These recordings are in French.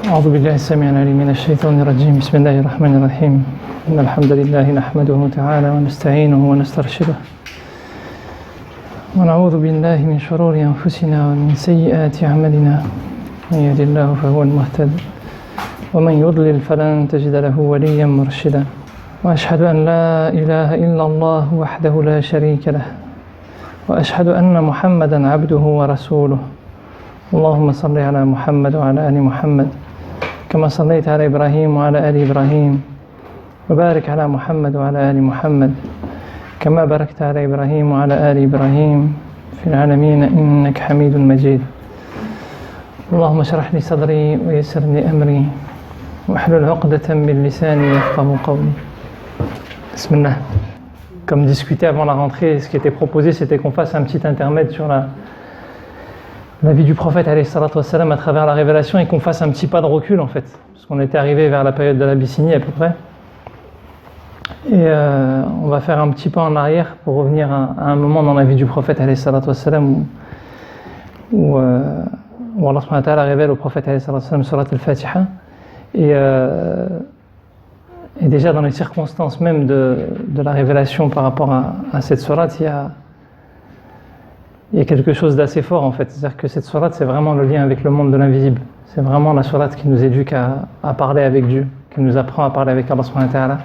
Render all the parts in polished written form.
أعوذ بالله السميع العليم من الشيطان الرجيم. بسم الله الرحمن الرحيم. إن الحمد لله نحمده تعالى ونستعينه ونسترشده ونعوذ بالله من شرور أنفسنا ومن سيئات أعمالنا. من يهد الله فهو المهتد ومن يضلل فلن تجد له وليا مرشدا. وأشهد أن لا إله إلا الله وحده لا شريك له وأشهد أن محمدا عبده ورسوله. اللهم صل على محمد وعلى آل محمد كما صليت على إبراهيم وعلى آل إبراهيم وبارك على محمد وعلى آل محمد كما باركت على إبراهيم وعلى آل إبراهيم في العالمين إنك حميد مجيد. اللهم اشرح لي صدري ويسر لي أمري واحلل عقدة من لساني يفقهوا قولي. Bismillah. Comme discuté avant la rentrée, ce qui était proposé, c'était qu'on fasse un petit intermède sur la vie du prophète alayhi salatu wassalam à travers la révélation et qu'on fasse un petit pas de recul en fait, parce qu'on était arrivé vers la période de l'Abyssinie à peu près. Et on va faire un petit pas en arrière pour revenir à un moment dans la vie du prophète alayhi salatu wassalam où Allah subhanahu wa ta'ala révèle au prophète alayhi salatu wassalam surat al-Fatiha. Et déjà dans les circonstances même de la révélation par rapport à cette sourate, il y a quelque chose d'assez fort en fait. C'est-à-dire que cette sourate, c'est vraiment le lien avec le monde de l'invisible. C'est vraiment la sourate qui nous éduque à parler avec Dieu, qui nous apprend à parler avec Allah subhanahu wa ta'ala.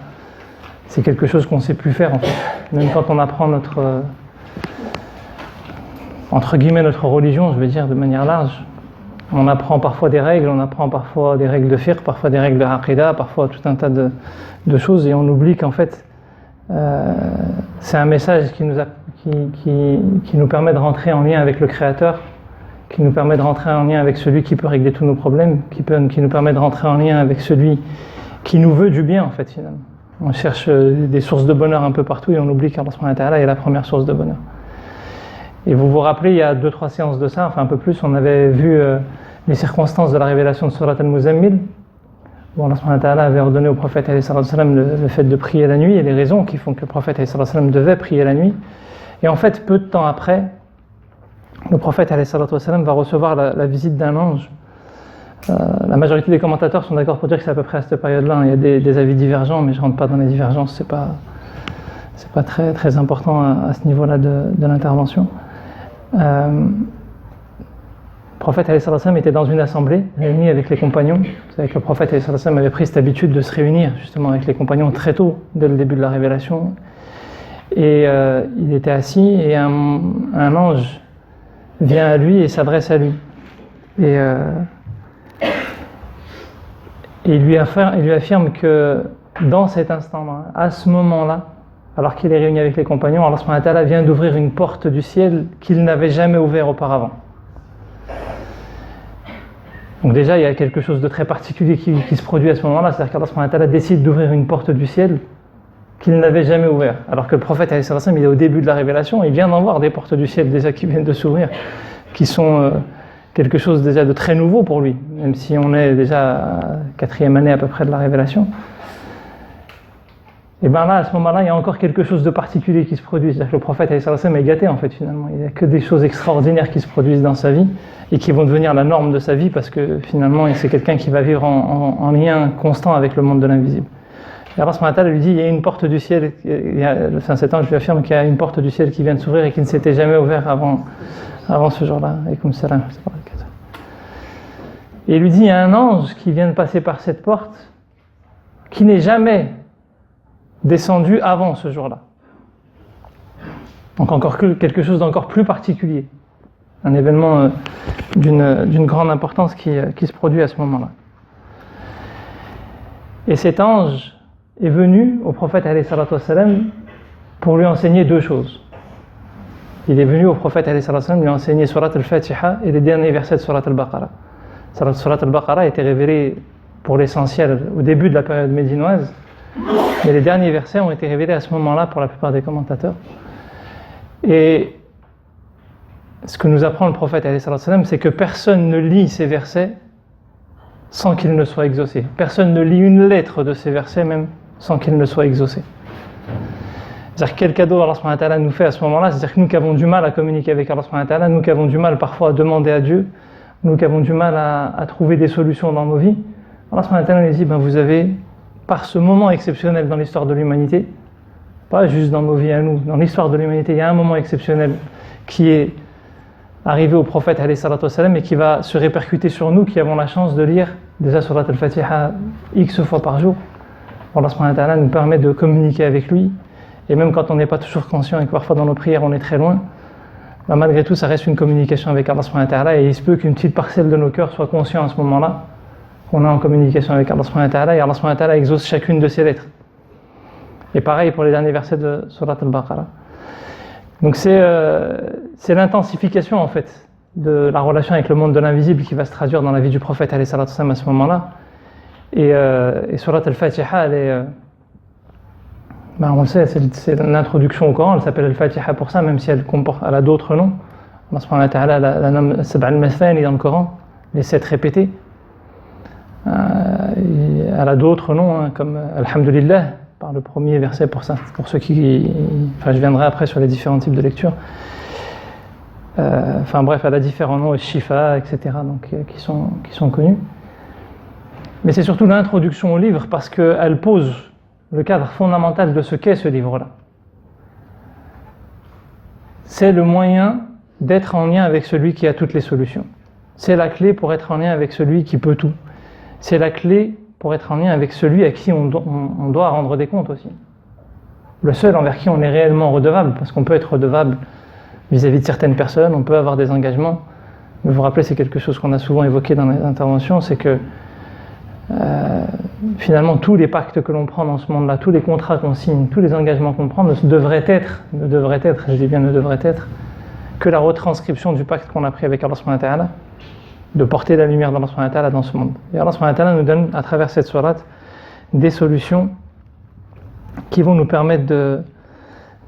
C'est quelque chose qu'on ne sait plus faire en fait. Même quand on apprend entre guillemets notre religion, je veux dire de manière large, on apprend parfois des règles, on apprend parfois des règles de fiqh, parfois des règles de aqida, parfois tout un tas de choses, et on oublie qu'en fait c'est un message qui nous permet de rentrer en lien avec le Créateur, qui nous permet de rentrer en lien avec celui qui peut régler tous nos problèmes, qui nous permet de rentrer en lien avec celui qui nous veut du bien en fait finalement. On cherche des sources de bonheur un peu partout et on oublie qu'Allah subhanahu wa ta'ala est la première source de bonheur. Et vous vous rappelez, il y a 2-3 séances de ça, enfin un peu plus, on avait vu les circonstances de la révélation de Surat al-Muzammil, où Allah subhanahu wa ta'ala avait ordonné au prophète alayhi sallam le fait de prier la nuit et les raisons qui font que le prophète alayhi sallam devait prier la nuit. Et en fait, peu de temps après, le prophète alayhi sallam va recevoir la visite d'un ange. La majorité des commentateurs sont d'accord pour dire que c'est à peu près à cette période-là. Il y a des avis divergents, mais je ne rentre pas dans les divergences, c'est pas très, très important à ce niveau-là de l'intervention. Le prophète alayhi sallam était dans une assemblée réunie avec les compagnons. Vous savez que le prophète alayhi sallam avait pris cette habitude de se réunir justement avec les compagnons très tôt, dès le début de la révélation. Et il était assis et un ange vient à lui et s'adresse à lui. Et il lui affirme que dans cet instant-là, à ce moment-là, alors qu'il est réuni avec les compagnons, Allah subhanahu wa ta'ala vient d'ouvrir une porte du ciel qu'il n'avait jamais ouverte auparavant. Donc déjà, il y a quelque chose de très particulier qui se produit à ce moment-là, c'est-à-dire qu'Allah subhanahu wa ta'ala décide d'ouvrir une porte du ciel qu'il n'avait jamais ouverte. Alors que le prophète alayhi sallam, il est au début de la révélation, il vient d'en voir des portes du ciel déjà qui viennent de s'ouvrir, qui sont quelque chose déjà de très nouveau pour lui, même si on est déjà à la 4e année à peu près de la révélation. Et bien là, à ce moment-là, il y a encore quelque chose de particulier qui se produit. C'est-à-dire que le prophète alayhi sallam est gâté en fait finalement. Il n'y a que des choses extraordinaires qui se produisent dans sa vie et qui vont devenir la norme de sa vie parce que finalement, c'est quelqu'un qui va vivre en lien constant avec le monde de l'invisible. Et Allah subhanahu wa ta'ala lui dit, il y a une porte du ciel, cet ange lui affirme qu'il y a une porte du ciel qui vient de s'ouvrir et qui ne s'était jamais ouverte avant ce jour-là. Alaykoum salam. Et il lui dit, il y a un ange qui vient de passer par cette porte qui n'est jamais descendu avant ce jour-là. Donc encore quelque chose d'encore plus particulier. Un événement d'une grande importance qui se produit à ce moment-là. Et cet ange est venu au prophète alayhi salatu wassalam pour lui enseigner 2 choses. Il est venu au prophète alayhi salatu wassalam lui enseigner surat al-Fatiha et les derniers versets de surat al-Baqarah. Surat al-Baqarah a été révélé pour l'essentiel au début de la période médinoise, mais les derniers versets ont été révélés à ce moment-là pour la plupart des commentateurs. Et ce que nous apprend le prophète alayhi salatu wassalam, c'est que personne ne lit ces versets sans qu'il ne soit exaucé. Personne ne lit une lettre de ces versets même sans qu'il ne soit exaucé. C'est-à-dire quel cadeau Allah subhanahu wa ta'ala nous fait à ce moment-là, c'est-à-dire que nous qui avons du mal à communiquer avec Allah subhanahu wa ta'ala, nous qui avons du mal parfois à demander à Dieu, nous qui avons du mal à trouver des solutions dans nos vies, Allah subhanahu wa ta'ala nous dit, vous avez, par ce moment exceptionnel dans l'histoire de l'humanité, pas juste dans nos vies à nous, dans l'histoire de l'humanité, il y a un moment exceptionnel qui est arrivé au prophète alayhi salatu wassalam et qui va se répercuter sur nous qui avons la chance de lire déjà surat al-Fatiha X fois par jour. Allah subhanahu wa ta'ala nous permet de communiquer avec lui, et même quand on n'est pas toujours conscient et que parfois dans nos prières on est très loin, malgré tout ça reste une communication avec Allah subhanahu wa ta'ala, et il se peut qu'une petite parcelle de nos cœurs soit conscient à ce moment-là qu'on est en communication avec Allah subhanahu wa ta'ala, et Allah subhanahu wa ta'ala exauce chacune de ses lettres. Et pareil pour les derniers versets de surat al-Baqarah. Donc c'est l'intensification en fait de la relation avec le monde de l'invisible qui va se traduire dans la vie du prophète alayhi salatu wassalam à ce moment-là. Et surat al-Fatiha, elle est, on le sait, c'est l'introduction au Coran, elle s'appelle al-Fatiha pour ça, même si elle a d'autres noms. Allah subhanahu wa ta'ala la nomme Sab' al-Mathani dans le Coran, les 7 répétés. Elle a d'autres noms, comme Alhamdulillah, par le premier verset pour ça, pour ceux qui... je viendrai après sur les différents types de lecture. Bref, elle a différents noms, Shifa, etc., donc, qui sont connus. Mais c'est surtout l'introduction au livre parce qu'elle pose le cadre fondamental de ce qu'est ce livre-là. C'est le moyen d'être en lien avec celui qui a toutes les solutions. C'est la clé pour être en lien avec celui qui peut tout. C'est la clé pour être en lien avec celui à qui on doit rendre des comptes aussi. Le seul envers qui on est réellement redevable, parce qu'on peut être redevable vis-à-vis de certaines personnes, on peut avoir des engagements. Mais vous vous rappelez, c'est quelque chose qu'on a souvent évoqué dans les interventions, c'est que finalement tous les pactes que l'on prend dans ce monde-là, tous les contrats qu'on signe, tous les engagements qu'on prend ne devraient être, je dis bien ne devraient être, que la retranscription du pacte qu'on a pris avec Allah subhanahu wa ta'ala, de porter la lumière d'Allah subhanahu wa ta'ala dans ce monde. Et Allah subhanahu wa ta'ala nous donne à travers cette sourate des solutions qui vont nous permettre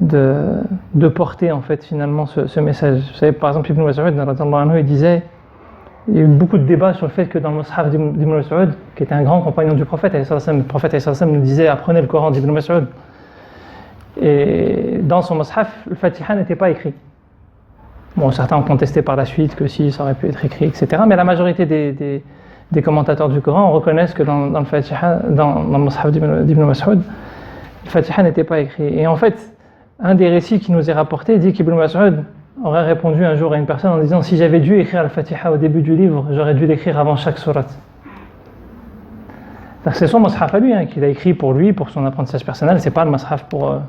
de porter en fait finalement ce message. Vous savez, par exemple, Ibn Mas'ud, il disait, il y a eu beaucoup de débats sur le fait que dans le Mus'haf d'Ibn Mas'ud, qui était un grand compagnon du prophète, le prophète nous disait apprenez le Coran d'Ibn Mas'ud. Et dans son Mus'haf, le Fatiha n'était pas écrit. Bon, certains ont contesté par la suite que si, ça aurait pu être écrit, etc. Mais la majorité des commentateurs du Coran reconnaissent que dans le Fatiha, dans le Mus'haf d'Ibn Mas'ud, le Fatiha n'était pas écrit. Et en fait, un des récits qui nous est rapporté dit qu'Ibn Mas'ud aurait répondu un jour à une personne en disant « Si j'avais dû écrire le Fatiha au début du livre, j'aurais dû l'écrire avant chaque sourate. » C'est son Mus'haf à lui, qu'il a écrit pour lui, pour son apprentissage personnel. C'est pas le Mus'haf pour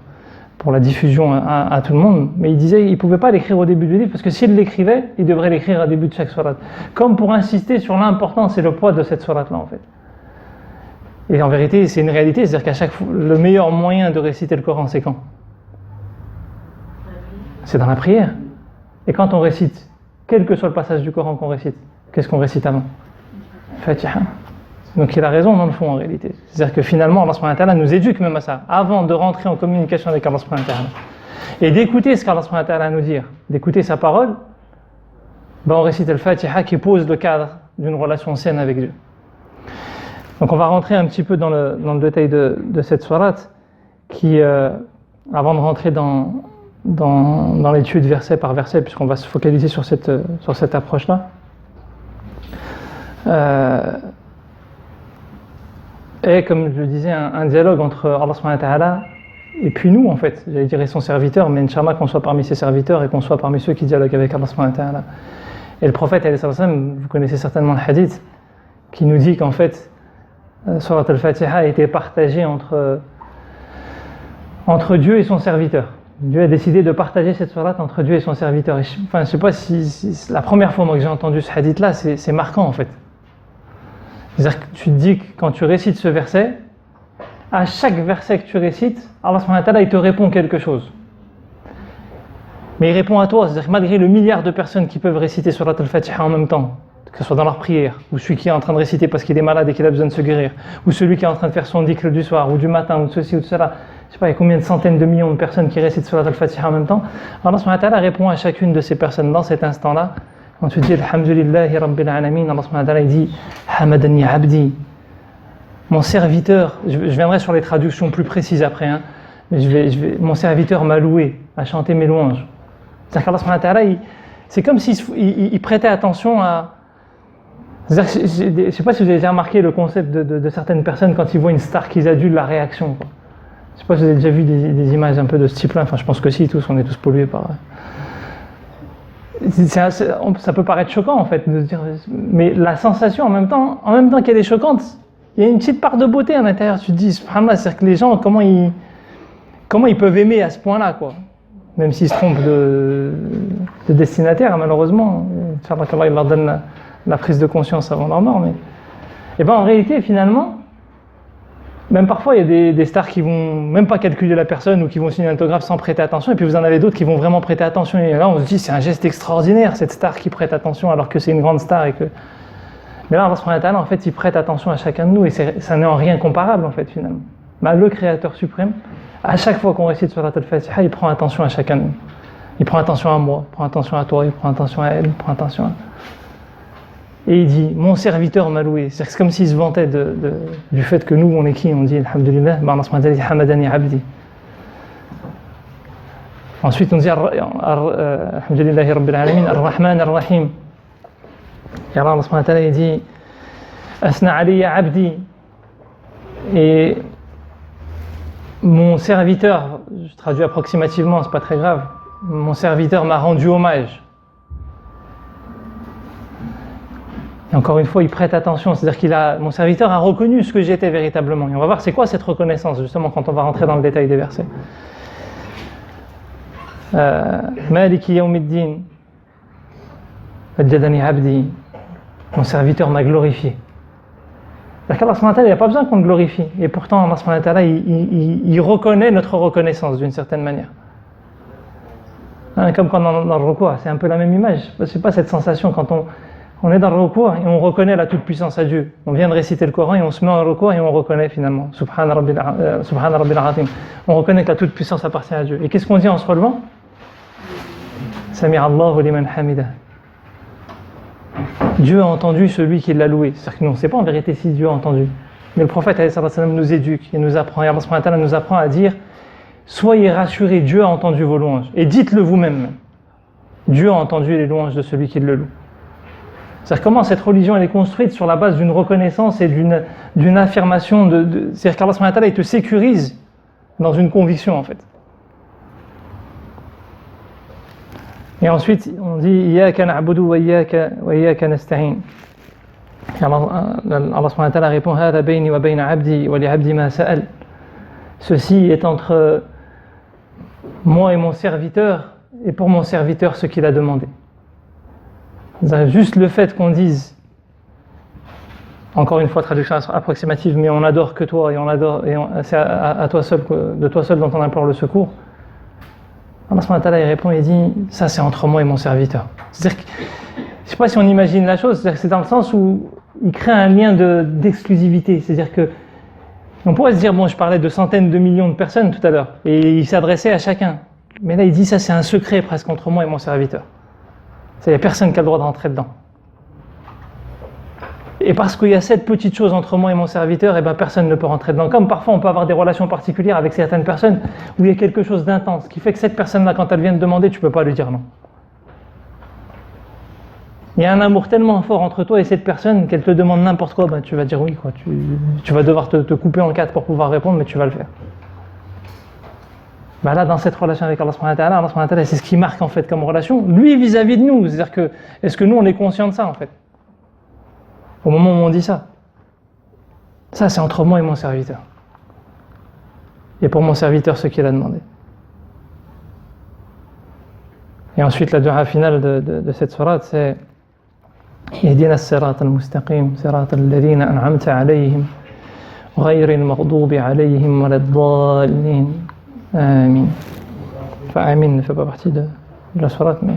la diffusion à tout le monde, mais il disait qu'il ne pouvait pas l'écrire au début du livre parce que s'il l'écrivait, il devrait l'écrire au début de chaque sourate, comme pour insister sur l'importance et le poids de cette sourate-là en fait. Et en vérité, c'est une réalité, c'est-à-dire qu'à chaque fois, le meilleur moyen de réciter le Coran, c'est quand ? C'est dans la prière. Et quand on récite, quel que soit le passage du Coran qu'on récite, qu'est-ce qu'on récite avant ? Fatiha. Donc il a raison dans le fond en réalité. C'est-à-dire que finalement Allah subhanahu wa ta'ala nous éduque même à ça, avant de rentrer en communication avec Allah subhanahu wa ta'ala. Et d'écouter ce qu'Allah subhanahu wa ta'ala a à nous dire, d'écouter sa parole, on récite le Fatiha qui pose le cadre d'une relation saine avec Dieu. Donc on va rentrer un petit peu dans le détail de cette sourate qui, avant de rentrer dans l'étude verset par verset, puisqu'on va se focaliser sur cette approche-là, et comme je le disais, un dialogue entre Allah subhanahu wa ta'ala et puis nous en fait, j'allais dire son serviteur, mais Inch'Allah qu'on soit parmi ses serviteurs et qu'on soit parmi ceux qui dialoguent avec Allah subhanahu wa ta'ala. Et le prophète, vous connaissez certainement le hadith, qui nous dit qu'en fait, Surat al-Fatiha a été partagée entre Dieu et son serviteur. Dieu a décidé de partager cette sourate entre Dieu et son serviteur. Et je ne sais pas si la première fois moi, que j'ai entendu ce hadith-là, c'est marquant en fait. C'est-à-dire que tu te dis que quand tu récites ce verset, à chaque verset que tu récites, Allah subhanahu wa ta'ala il te répond quelque chose. Mais il répond à toi, c'est-à-dire que malgré le milliard de personnes qui peuvent réciter Surat al-Fatiha en même temps, que ce soit dans leur prière, ou celui qui est en train de réciter parce qu'il est malade et qu'il a besoin de se guérir, ou celui qui est en train de faire son dhikr du soir, ou du matin, ou de ceci ou de cela, je ne sais pas, il y a combien de centaines de millions de personnes qui récitent Surat al-Fatiha en même temps. Allah subhanahu wa ta'ala répond à chacune de ces personnes dans cet instant-là. Quand tu dis Alhamdulillahi Rabbil Alamin, Allah subhanahu wa ta'ala il dit Hamadani Abdi, mon serviteur, je viendrai sur les traductions plus précises après, mais mon serviteur m'a loué, a chanté mes louanges. C'est-à-dire qu'Allah subhanahu wa ta'ala, c'est comme s'il prêtait attention à C'est-à-dire, je ne sais pas si vous avez déjà remarqué le concept de certaines personnes quand ils voient une star qu'ils adulent la réaction, quoi. Je ne sais pas si vous avez déjà vu des images un peu de ce type-là. Enfin, je pense que si, tous, on est tous pollués par. Ça peut paraître choquant en fait, de se dire, mais la sensation en même temps qu'elle est choquante, il y a une petite part de beauté à l'intérieur. Tu te dis, subhanallah, c'est-à-dire que les gens, comment ils peuvent aimer à ce point-là, quoi. Même s'ils se trompent de destinataire, malheureusement. Inch'Allah, qu'Allah il leur donne la prise de conscience avant leur mort. Mais et ben en réalité, finalement, même parfois, il y a des stars qui vont même pas calculer la personne ou qui vont signer un autographe sans prêter attention. Et puis vous en avez d'autres qui vont vraiment prêter attention. Et là, on se dit, c'est un geste extraordinaire, cette star qui prête attention alors que c'est une grande star. Mais là, Allah subhanahu wa ta'ala, en fait, il prête attention à chacun de nous. Et ça n'est en rien comparable, en fait, finalement. Bah, le Créateur suprême, à chaque fois qu'on récite Surat al-Fatiha, il prend attention à chacun de nous. Il prend attention à moi, il prend attention à toi, il prend attention à elle, il prend attention à... Et il dit, mon serviteur m'a loué. C'est comme s'il se vantait du fait que nous, on est qui? On dit, alhamdulillah, Allah subhanahu wa ta'ala dit, hamadani abdi. Ensuite, on dit, alhamdulillahi rabbil alamin, ar-Rahman ar-Rahim. Et Allah subhanahu wa ta'ala, il dit, asna aliya abdi. Et mon serviteur, je traduis approximativement, c'est pas très grave, mon serviteur m'a rendu hommage. Et encore une fois, il prête attention, c'est-à-dire mon serviteur a reconnu ce que j'étais véritablement. Et on va voir c'est quoi cette reconnaissance, justement, quand on va rentrer dans le détail des versets. Maliki yawmiddin, wajjadani abdi, mon serviteur m'a glorifié. C'est-à-dire qu'Allah subhanahu wa ta'ala, il n'y a pas besoin qu'on le glorifie. Et pourtant, Allah subhanahu wa ta'ala, il reconnaît notre reconnaissance d'une certaine manière. Comme quand on est dans le recours, c'est un peu la même image. C'est pas cette sensation quand on est dans le recours et on reconnaît la toute-puissance à Dieu. On vient de réciter le Coran et on se met en recours et on reconnaît finalement. Subhana rabbil azim. On reconnaît que la toute-puissance appartient à Dieu. Et qu'est-ce qu'on dit en se relevant? Sami'a Allahu liman hamidah. Dieu a entendu celui qui l'a loué. C'est-à-dire que nous, on ne sait pas en vérité si Dieu a entendu. Mais le prophète nous éduque et nous apprend. Et Allah subhanahu wa ta'ala nous apprend à dire, soyez rassurés, Dieu a entendu vos louanges. Et dites-le vous-même. Dieu a entendu les louanges de celui qui le loue. C'est-à-dire comment cette religion elle est construite sur la base d'une reconnaissance et d'une affirmation. C'est-à-dire qu'Allah subhanahu wa ta'ala il te sécurise dans une conviction en fait. Et ensuite on dit Iyyaka na'budu wa iyyaka nasta'in. Allah subhanahu wa ta'ala répond Hadha bayni wa bayna 'abdi wa li 'abdi ma sa'al. Ceci est entre moi et mon serviteur et pour mon serviteur ce qu'il a demandé. Juste le fait qu'on dise, encore une fois traduction approximative, mais on adore que toi et c'est à toi seul, de toi seul dont on implore le secours. Allah subhanahu wa ta'ala il répond et dit ça c'est entre moi et mon serviteur. C'est-à-dire que, je ne sais pas si on imagine la chose, c'est-à-dire que c'est dans le sens où il crée un lien d'exclusivité. C'est-à-dire que on pourrait se dire bon je parlais de centaines de millions de personnes tout à l'heure et il s'adressait à chacun. Mais là il dit ça c'est un secret presque entre moi et mon serviteur. Il n'y a personne qui a le droit de rentrer dedans. Et parce qu'il y a cette petite chose entre moi et mon serviteur, et ben personne ne peut rentrer dedans. Comme parfois on peut avoir des relations particulières avec certaines personnes où il y a quelque chose d'intense qui fait que cette personne-là, quand elle vient te demander, tu ne peux pas lui dire non. Il y a un amour tellement fort entre toi et cette personne qu'elle te demande n'importe quoi, ben tu vas dire oui, quoi. Tu vas devoir te couper en quatre pour pouvoir répondre, mais tu vas le faire. Ben là, dans cette relation avec Allah subhanahu wa ta'ala, c'est ce qui marque en fait comme relation, lui vis-à-vis de nous. C'est-à-dire que, est-ce que nous on est conscient de ça en fait? Au moment où on dit ça. Ça c'est entre moi et mon serviteur. Et pour mon serviteur ce qu'il a demandé. Et ensuite la dua finale de cette sourate c'est Ihdina as-sirata al-mustaqim, sirata alladhina an'amta alayhim, ghayri al-maghdubi alayhim walad-dallin. Amin. Enfin, Amin ne fait pas partie de la sourate, mais.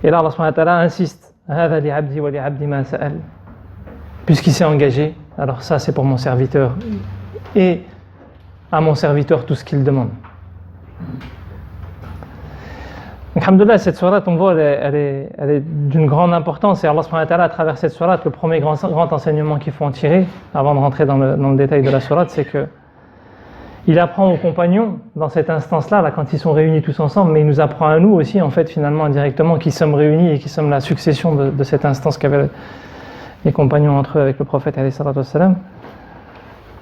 Et là, Allah subhanahu wa ta'ala insiste Hadha li 'abdi wa li 'abdi ma sa'al. Puisqu'il s'est engagé, alors ça c'est pour mon serviteur et à mon serviteur tout ce qu'il demande. Alhamdoulilah, cette sourate, on voit, elle est d'une grande importance et Allah subhanahu wa ta'ala, à travers cette sourate, le premier grand enseignement qu'il faut en tirer, avant de rentrer dans le détail de la sourate, c'est que il apprend aux compagnons, dans cette instance-là, là, quand ils sont réunis tous ensemble, mais il nous apprend à nous aussi, en fait, finalement, indirectement, qui sommes réunis et qui sommes la succession de cette instance qu'avait les compagnons entre eux avec le prophète alayhi salatu wassalam,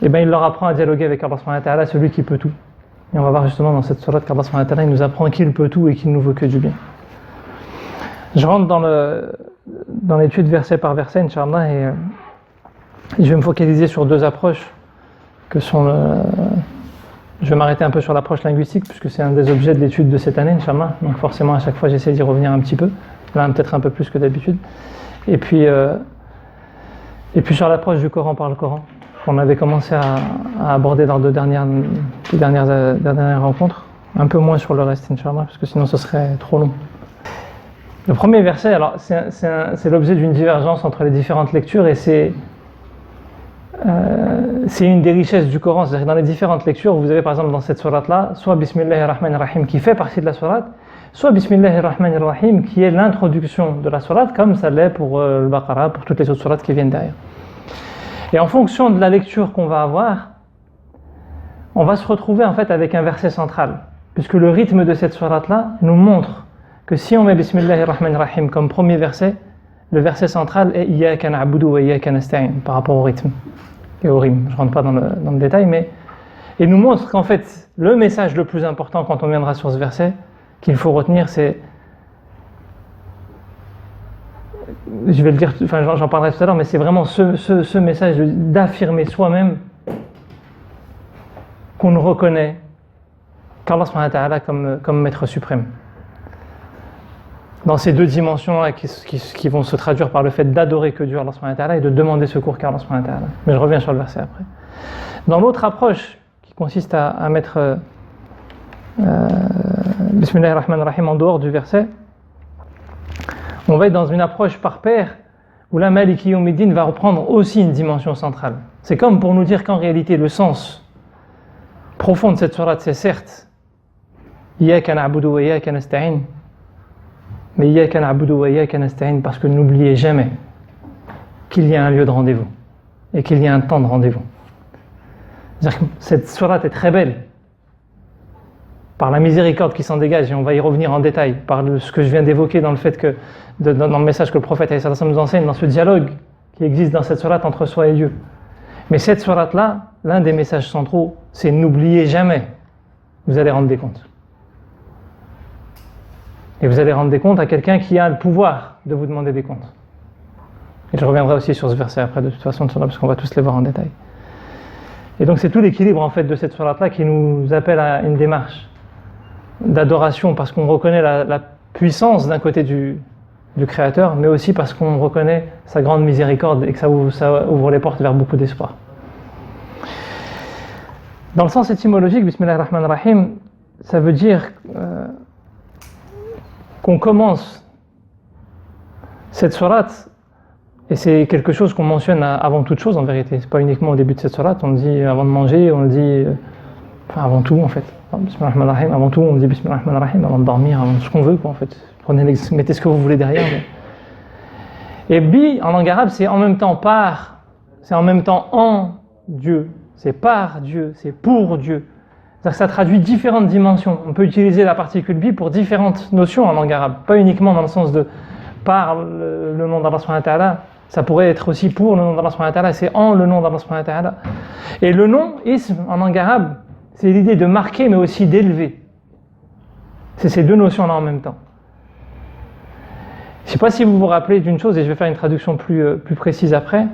et bien il leur apprend à dialoguer avec Allah subhanahu wa ta'ala, celui qui peut tout. Et on va voir justement dans cette sourate qu'Allah subhanahu wa ta'ala il nous apprend qu'il peut tout et qu'il ne veut que du bien. Je rentre dans l'étude verset par verset, Inch'Allah, et je vais me focaliser sur deux approches que sont je vais m'arrêter un peu sur l'approche linguistique puisque c'est un des objets de l'étude de cette année, Inch'Allah. Donc forcément à chaque fois j'essaie d'y revenir un petit peu, là peut-être un peu plus que d'habitude. Et puis sur l'approche du Coran par le Coran, qu'on avait commencé à aborder dans les dernières rencontres, un peu moins sur le reste, Inch'Allah, parce que sinon ce serait trop long. Le premier verset, alors c'est l'objet d'une divergence entre les différentes lectures et c'est une des richesses du Coran, c'est-à-dire que dans les différentes lectures, vous avez par exemple dans cette sourate-là, soit Bismillahirrahmanirrahim qui fait partie de la sourate, soit Bismillahirrahmanirrahim qui est l'introduction de la sourate, comme ça l'est pour le Baqara, pour toutes les autres sourates qui viennent derrière. Et en fonction de la lecture qu'on va avoir, on va se retrouver en fait avec un verset central, puisque le rythme de cette sourate-là nous montre que si on met Bismillahirrahmanirrahim comme premier verset, le verset central est Iyyaka na'budu wa iyyaka nasta'in par rapport au rythme et au rime. Je ne rentre pas dans le détail, mais il nous montre qu'en fait, le message le plus important quand on viendra sur ce verset, qu'il faut retenir, c'est, je vais le dire, enfin j'en parlerai tout à l'heure, mais c'est vraiment ce message d'affirmer soi-même qu'on reconnaît qu'Allah subhanahu wa ta'ala comme maître suprême. Dans ces deux dimensions-là qui vont se traduire par le fait d'adorer que Dieu Allah subhanahu wa ta'ala et de demander secours qu'à Allah subhanahu wa ta'ala. Mais je reviens sur le verset après. Dans l'autre approche qui consiste à mettre Bismillahirrahmanirrahim en dehors du verset, on va être dans une approche par paire où la Maliki Yawmiddin va reprendre aussi une dimension centrale. C'est comme pour nous dire qu'en réalité le sens profond de cette sourate, c'est certes Iyyaka na'budu wa iyyaka nasta'in, mais Iyyaka na'budu wa iyyaka nasta'in parce que n'oubliez jamais qu'il y a un lieu de rendez-vous et qu'il y a un temps de rendez-vous. C'est-à-dire que cette sourate est très belle par la miséricorde qui s'en dégage, et on va y revenir en détail, par ce que je viens d'évoquer dans le fait que, dans le message que le prophète nous enseigne, dans ce dialogue qui existe dans cette sourate entre soi et Dieu. Mais cette sourate-là, l'un des messages centraux, c'est n'oubliez jamais, vous allez rendre des comptes. Et vous allez rendre des comptes à quelqu'un qui a le pouvoir de vous demander des comptes. Et je reviendrai aussi sur ce verset après, de toute façon, parce qu'on va tous les voir en détail. Et donc c'est tout l'équilibre en fait de cette sourate-là qui nous appelle à une démarche d'adoration, parce qu'on reconnaît la puissance d'un côté du Créateur, mais aussi parce qu'on reconnaît sa grande miséricorde et que ça ouvre les portes vers beaucoup d'espoir. Dans le sens étymologique, Bismillahirrahmanirrahim, ça veut dire qu'on commence cette sourate, et c'est quelque chose qu'on mentionne avant toute chose en vérité, c'est pas uniquement au début de cette sourate, on le dit avant de manger, on le dit avant tout en fait. Bismillahirrahmanirrahim, avant tout on dit Bismillahirrahmanirrahim, avant de dormir, avant ce qu'on veut quoi en fait. Mettez ce que vous voulez derrière. Mais... Et bi en langue arabe c'est en même temps par, c'est en même temps en Dieu, c'est par Dieu, c'est pour Dieu. C'est-à-dire que ça traduit différentes dimensions. On peut utiliser la particule bi pour différentes notions en langue arabe, pas uniquement dans le sens de par le nom d'Allah subhanahu wa ta'ala, ça pourrait être aussi pour le nom d'Allah subhanahu wa ta'ala, c'est en le nom d'Allah subhanahu wa ta'ala. Et le nom, ism, en langue arabe, c'est l'idée de marquer mais aussi d'élever. C'est ces deux notions-là en même temps. Je ne sais pas si vous vous rappelez d'une chose, et je vais faire une traduction plus précise après.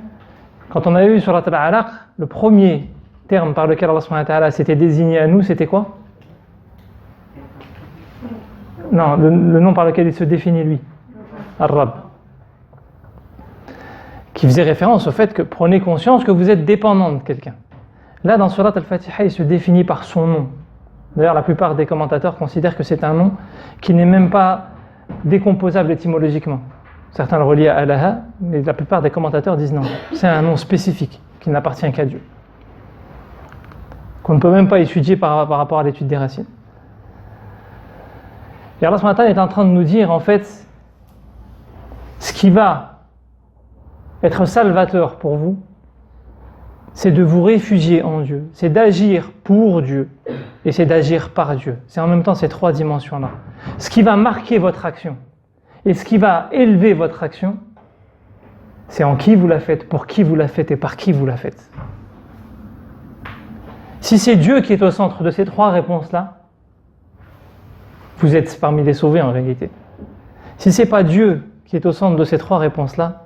Quand on avait vu sur Al-Alaq, le premier terme par lequel Allah subhanahu wa ta'ala s'était désigné à nous, c'était quoi? Non, le nom par lequel il se définit lui. Ar-Rabb. Qui faisait référence au fait que prenez conscience que vous êtes dépendant de quelqu'un. Là, dans Surat Al-Fatiha, il se définit par son nom. D'ailleurs, la plupart des commentateurs considèrent que c'est un nom qui n'est même pas décomposable étymologiquement. Certains le relient à Allah, mais la plupart des commentateurs disent non. C'est un nom spécifique qui n'appartient qu'à Dieu, qu'on ne peut même pas étudier par rapport à l'étude des racines. Et Allah subhanahu wa ta'ala est en train de nous dire en fait ce qui va être salvateur pour vous, c'est de vous réfugier en Dieu, c'est d'agir pour Dieu et c'est d'agir par Dieu. C'est en même temps ces trois dimensions-là. Ce qui va marquer votre action et ce qui va élever votre action, C'est en qui vous la faites, pour qui vous la faites et par qui vous la faites. Si c'est Dieu qui est au centre de ces trois réponses-là, vous êtes parmi les sauvés en réalité. Si ce n'est pas Dieu qui est au centre de ces trois réponses-là,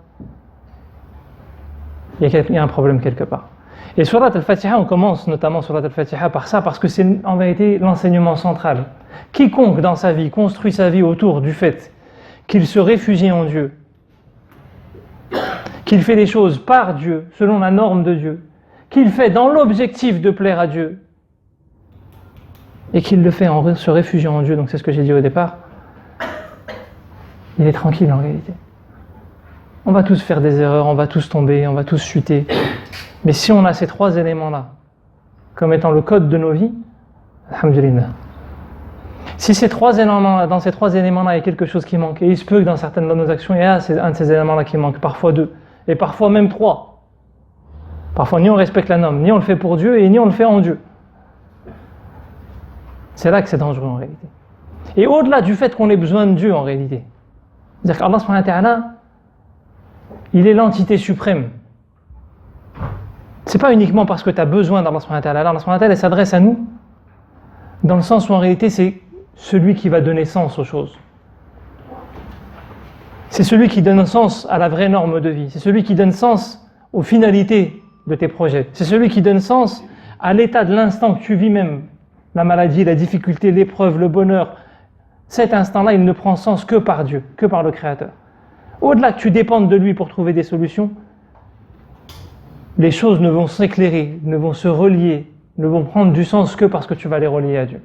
il y a un problème quelque part. Et Surat al-Fatiha, on commence notamment Surat al-Fatiha par ça, parce que c'est en vérité l'enseignement central. Quiconque dans sa vie construit sa vie autour du fait qu'il se réfugie en Dieu, qu'il fait des choses par Dieu, selon la norme de Dieu, qu'il fait dans l'objectif de plaire à Dieu, et qu'il le fait en se réfugiant en Dieu, donc c'est ce que j'ai dit au départ, il est tranquille en réalité. On va tous faire des erreurs, on va tous tomber, on va tous chuter, mais si on a ces trois éléments-là, comme étant le code de nos vies, alhamdulillah. Si dans ces trois éléments-là, il y a quelque chose qui manque, et il se peut que dans certaines de nos actions, il y a un de ces éléments-là qui manque, parfois deux, et parfois même trois. Parfois, ni on respecte la norme, ni on le fait pour Dieu, et ni on le fait en Dieu. C'est là que c'est dangereux en réalité. Et au-delà du fait qu'on ait besoin de Dieu en réalité, c'est-à-dire qu'Allah subhanahu wa ta'ala, il est l'entité suprême. C'est pas uniquement parce que tu as besoin d'Allah subhanahu wa ta'ala. Allah subhanahu wa ta'ala s'adresse à nous dans le sens où en réalité c'est celui qui va donner sens aux choses. C'est celui qui donne sens à la vraie norme de vie. C'est celui qui donne sens aux finalités de tes projets. C'est celui qui donne sens à l'état de l'instant que tu vis même. La maladie, la difficulté, l'épreuve, le bonheur. Cet instant-là, il ne prend sens que par Dieu, que par le Créateur. Au-delà que tu dépendes de lui pour trouver des solutions, les choses ne vont s'éclairer, ne vont se relier, ne vont prendre du sens que parce que tu vas les relier à Dieu.